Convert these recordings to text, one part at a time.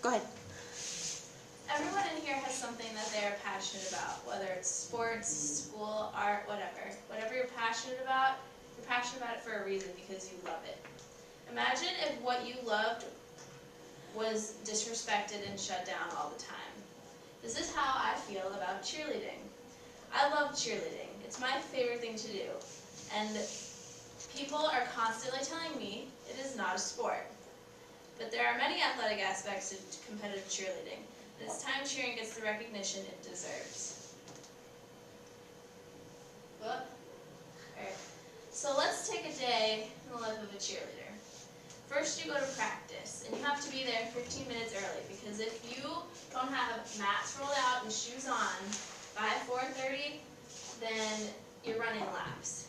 Go ahead. Everyone in here has something that they're passionate about, whether it's sports, school, art, whatever. Whatever you're passionate about it for a reason because you love it. Imagine if what you loved was disrespected and shut down all the time. This is how I feel about cheerleading. I love cheerleading. It's my favorite thing to do. And people are constantly telling me it is not a sport. But there are many athletic aspects to competitive cheerleading. And it's time cheering gets the recognition it deserves. Alright. So let's take a day in the life of a cheerleader. First you go to practice, and you have to be there 15 minutes early, because if you don't have mats rolled out and shoes on by 4:30, then you're running laps.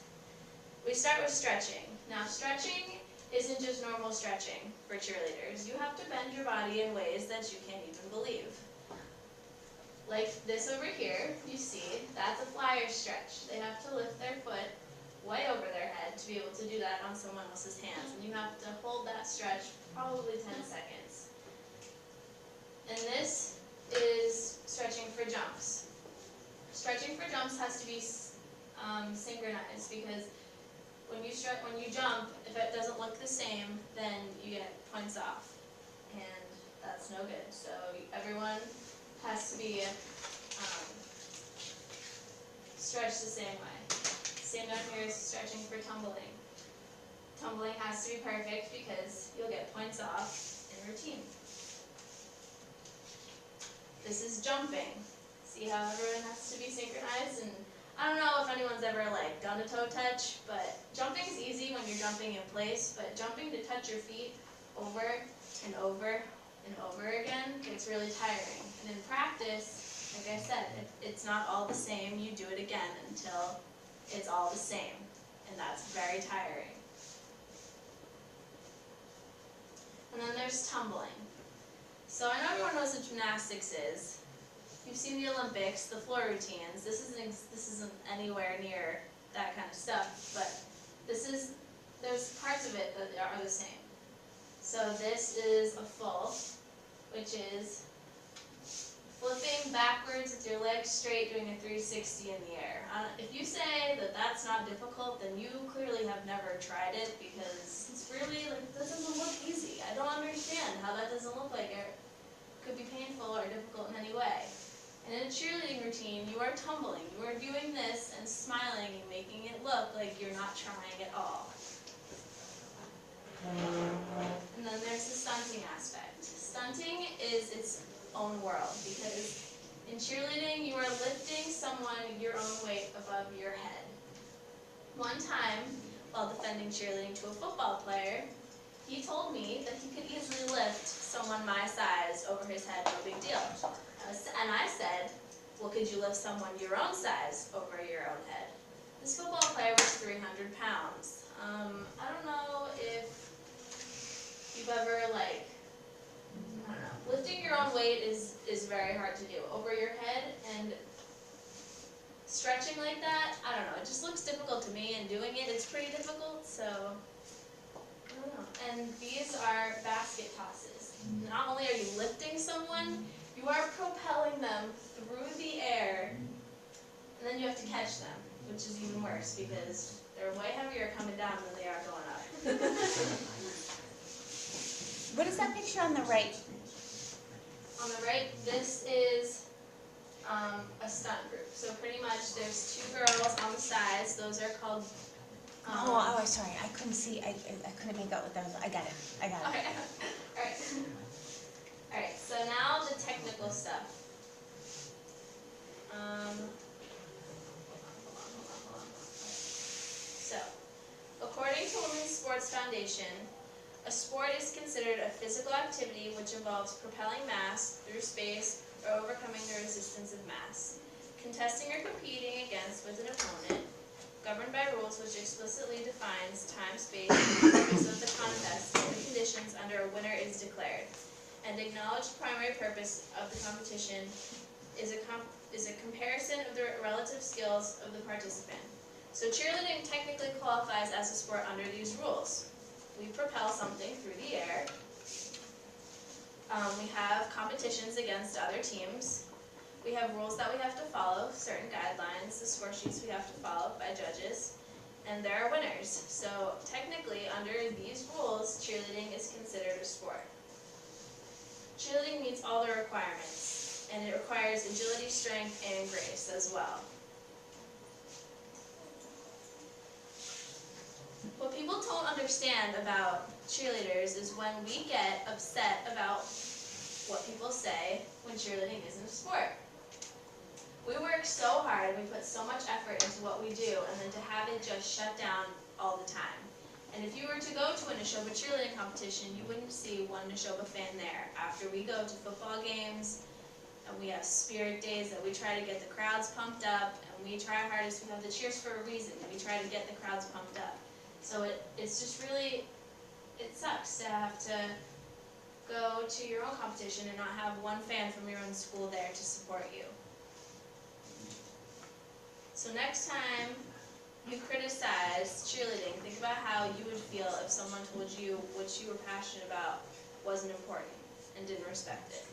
We start with stretching. Now stretching isn't just normal stretching for cheerleaders. You have to bend your body in ways that you can't even believe. Like this over here, you see, that's a flyer stretch. They have to lift their foot way over their head to be able to do that on someone else's hands. And you have to hold that stretch probably 10 seconds. And this is stretching for jumps. Stretching for jumps has to be synchronized, because when you jump, if it doesn't look the same, then you get points off, and that's no good. So everyone has to be stretched the same way. Same down here is stretching for tumbling. Tumbling has to be perfect because you'll get points off in routine. This is jumping. See how everyone has to be synchronized? And I don't know if anyone's ever done a toe touch, but jumping is easy when you're jumping in place, but jumping to touch your feet over and over and over again gets really tiring. And in practice, like I said, it's not all the same. You do it again until it's all the same, and that's very tiring. And then there's tumbling. So I know everyone knows what gymnastics is. You've seen the Olympics, the floor routines. This isn't anywhere near that kind of stuff, but there's parts of it that are the same. So this is a full, which is flipping backwards with your legs straight, doing a 360 in the air. If you say that that's not difficult, then you clearly have never tried it, because it's really, that doesn't look easy. I don't understand how that doesn't look like it could be painful or difficult in any way. And in a cheerleading routine, you are tumbling. You are doing this and smiling and making it look like you're not trying at all. And then there's the stunting aspect. Stunting is its own world, because in cheerleading, you are lifting someone your own weight above your head. One time, while defending cheerleading to a football player, he told me that he could easily lift someone my size over his head, no big deal. And I said, well, could you lift someone your own size over your own head? This football player was 300 pounds. I don't know if you've ever, I don't know. Lifting your own weight is very hard to do. Over your head, and stretching like that, I don't know. It just looks difficult to me, and doing it's pretty difficult, so I don't know. And these are basket tosses. Not only are you lifting someone, you are propelling them through the air, and then you have to catch them, which is even worse because they're way heavier coming down than they are going up. What is that picture on the right? On the right, this is a stunt group. So pretty much there's two girls on the sides. Those are called... oh, I'm sorry. I couldn't see. I couldn't make out what that was. I got it. Okay. All right, so now the technical stuff. Hold on. So, according to Women's Sports Foundation, a sport is considered a physical activity which involves propelling mass through space or overcoming the resistance of mass, contesting or competing against with an opponent, governed by rules which explicitly defines time, space, and the purpose of the contest, and the conditions under a winner is declared. And the acknowledged primary purpose of the competition is a comparison of the relative skills of the participant. So cheerleading technically qualifies as a sport under these rules. We propel something through the air. We have competitions against other teams. We have rules that we have to follow, certain guidelines, the score sheets we have to follow by judges, and there are winners. So technically, under these rules, cheerleading is considered a sport. Cheerleading meets all the requirements, and it requires agility, strength, and grace as well. What people don't understand about cheerleaders is when we get upset about what people say when cheerleading isn't a sport. We work so hard, we put so much effort into what we do, and then to have it just shut down all the time. And if you were to go to a Neshoba cheerleading competition, you wouldn't see one Neshoba fan there. After we go to football games, and we have spirit days that we try to get the crowds pumped up, and we try our hardest. We have the cheers for a reason, and we try to get the crowds pumped up. So it's just really, it sucks to have to go to your own competition and not have one fan from your own school there to support you. So next time you criticize cheerleading, think about how you would feel if someone told you what you were passionate about wasn't important and didn't respect it.